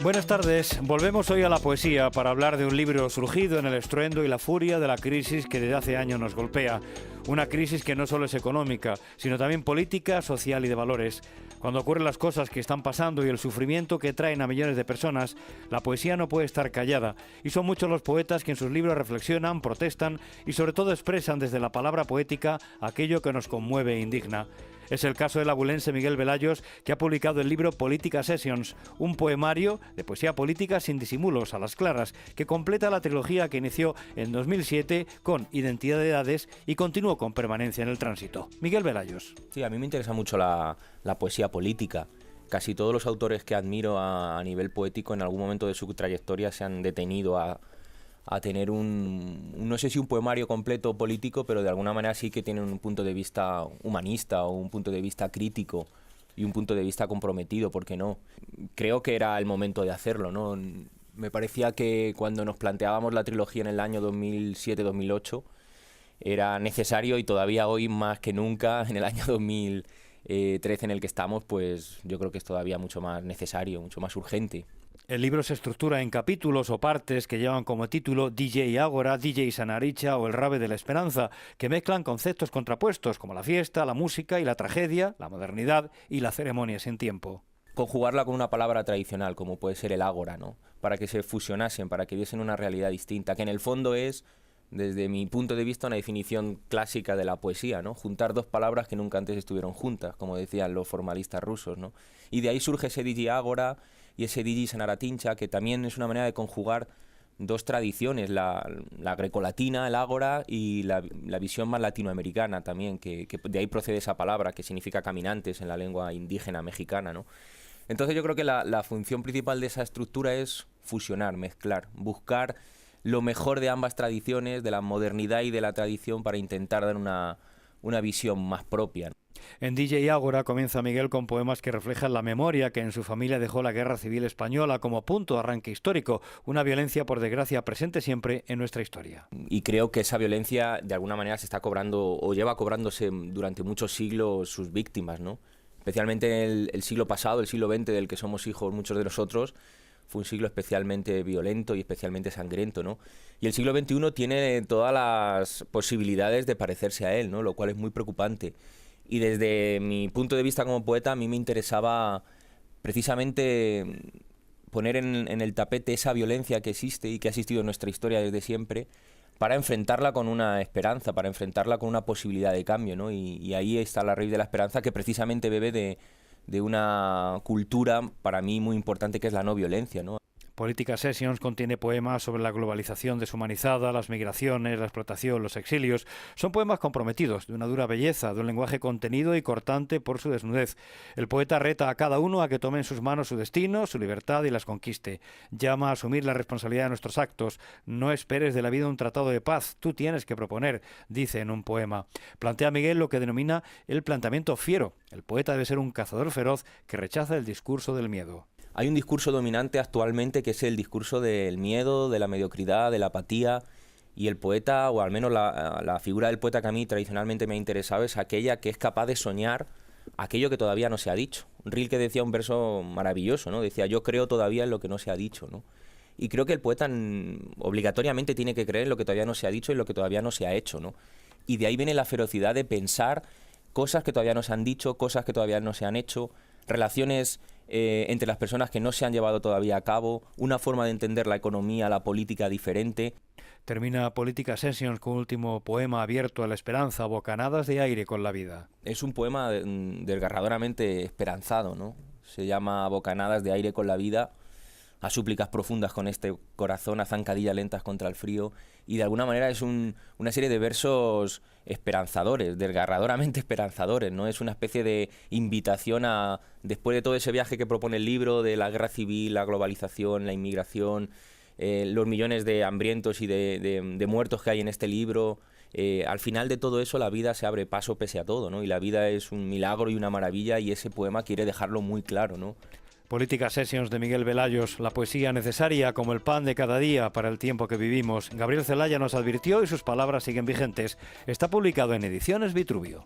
Buenas tardes. Volvemos hoy a la poesía para hablar de un libro surgido en el estruendo y la furia de la crisis que desde hace años nos golpea. Una crisis que no solo es económica, sino también política, social y de valores. Cuando ocurren las cosas que están pasando y el sufrimiento que traen a millones de personas, la poesía no puede estar callada. Y son muchos los poetas que en sus libros reflexionan, protestan y sobre todo expresan desde la palabra poética aquello que nos conmueve e indigna. Es el caso del abulense Miguel Velayos, que ha publicado el libro Política Sessions, un poemario de poesía política sin disimulos, a las claras, que completa la trilogía que inició en 2007 con Identidad de Edades y continuó con Permanencia en el Tránsito. Miguel Velayos. Sí, a mí me interesa mucho la poesía política. Casi todos los autores que admiro a nivel poético en algún momento de su trayectoria se han detenido a tener no sé si un poemario completo político, pero de alguna manera sí que tienen un punto de vista humanista o un punto de vista crítico y un punto de vista comprometido, ¿por qué no? Creo que era el momento de hacerlo, ¿no? Me parecía que cuando nos planteábamos la trilogía en el año 2007-2008 era necesario, y todavía hoy más que nunca, en el año 2013 en el que estamos, pues yo creo que es todavía mucho más necesario, mucho más urgente. El libro se estructura en capítulos o partes que llevan como título DJ Ágora, DJ Sanaricha o El Rave de la Esperanza, que mezclan conceptos contrapuestos como la fiesta, la música y la tragedia, la modernidad y la ceremonia sin tiempo. Conjugarla con una palabra tradicional, como puede ser el ágora, ¿no? Para que se fusionasen, para que diesen una realidad distinta, que en el fondo es, desde mi punto de vista, una definición clásica de la poesía, ¿no? Juntar dos palabras que nunca antes estuvieron juntas, como decían los formalistas rusos, ¿no? Y de ahí surge ese DJ Ágora y ese DJ Sanaratincha, que también es una manera de conjugar dos tradiciones, la grecolatina, el ágora, y la visión más latinoamericana también, que de ahí procede esa palabra, que significa caminantes en la lengua indígena mexicana, ¿no? Entonces yo creo que la función principal de esa estructura es fusionar, mezclar, buscar lo mejor de ambas tradiciones, de la modernidad y de la tradición, para intentar dar una visión más propia. En DJ Ágora comienza Miguel con poemas que reflejan la memoria que en su familia dejó la Guerra Civil Española como punto de arranque histórico, una violencia por desgracia presente siempre en nuestra historia. Y creo que esa violencia de alguna manera se está cobrando o lleva cobrándose durante muchos siglos sus víctimas, ¿no? Especialmente el siglo pasado, el siglo XX, del que somos hijos muchos de nosotros, fue un siglo especialmente violento y especialmente sangriento, ¿no? Y el siglo XXI tiene todas las posibilidades de parecerse a él, ¿no? Lo cual es muy preocupante. Y desde mi punto de vista como poeta, a mí me interesaba precisamente poner en el tapete esa violencia que existe y que ha existido en nuestra historia desde siempre, para enfrentarla con una esperanza, para enfrentarla con una posibilidad de cambio, ¿no? Y ahí está la raíz de la esperanza, que precisamente bebe de una cultura para mí muy importante, que es la no violencia, ¿no? Política Sessions contiene poemas sobre la globalización deshumanizada, las migraciones, la explotación, los exilios. Son poemas comprometidos, de una dura belleza, de un lenguaje contenido y cortante por su desnudez. El poeta reta a cada uno a que tome en sus manos su destino, su libertad y las conquiste. Llama a asumir la responsabilidad de nuestros actos. No esperes de la vida un tratado de paz, tú tienes que proponer, dice en un poema. Plantea Miguel lo que denomina el planteamiento fiero. El poeta debe ser un cazador feroz que rechaza el discurso del miedo. Hay un discurso dominante actualmente, que es el discurso del miedo, de la mediocridad, de la apatía, y el poeta, o al menos la figura del poeta que a mí tradicionalmente me ha interesado, es aquella que es capaz de soñar aquello que todavía no se ha dicho. Rilke decía un verso maravilloso, ¿no? Decía: yo creo todavía en lo que no se ha dicho, ¿no? Y creo que el poeta obligatoriamente tiene que creer en lo que todavía no se ha dicho y lo que todavía no se ha hecho, ¿no? Y de ahí viene la ferocidad de pensar cosas que todavía no se han dicho, cosas que todavía no se han hecho, relaciones entre las personas que no se han llevado todavía a cabo, una forma de entender la economía, la política diferente. Termina Política Sessions con un último poema abierto a la esperanza, bocanadas de aire con la vida. Es un poema desgarradoramente esperanzado, ¿no? Se llama Bocanadas de aire con la vida, a súplicas profundas con este corazón, a zancadillas lentas contra el frío, y de alguna manera es una serie de versos esperanzadores, desgarradoramente esperanzadores, ¿no? Es una especie de invitación a, después de todo ese viaje que propone el libro, de la guerra civil, la globalización, la inmigración, los millones de hambrientos y de muertos que hay en este libro, al final de todo eso la vida se abre paso pese a todo, ¿no? Y la vida es un milagro y una maravilla, y ese poema quiere dejarlo muy claro, ¿no? Política Sessions de Miguel Velayos, la poesía necesaria como el pan de cada día para el tiempo que vivimos. Gabriel Celaya nos advirtió y sus palabras siguen vigentes. Está publicado en Ediciones Vitruvio.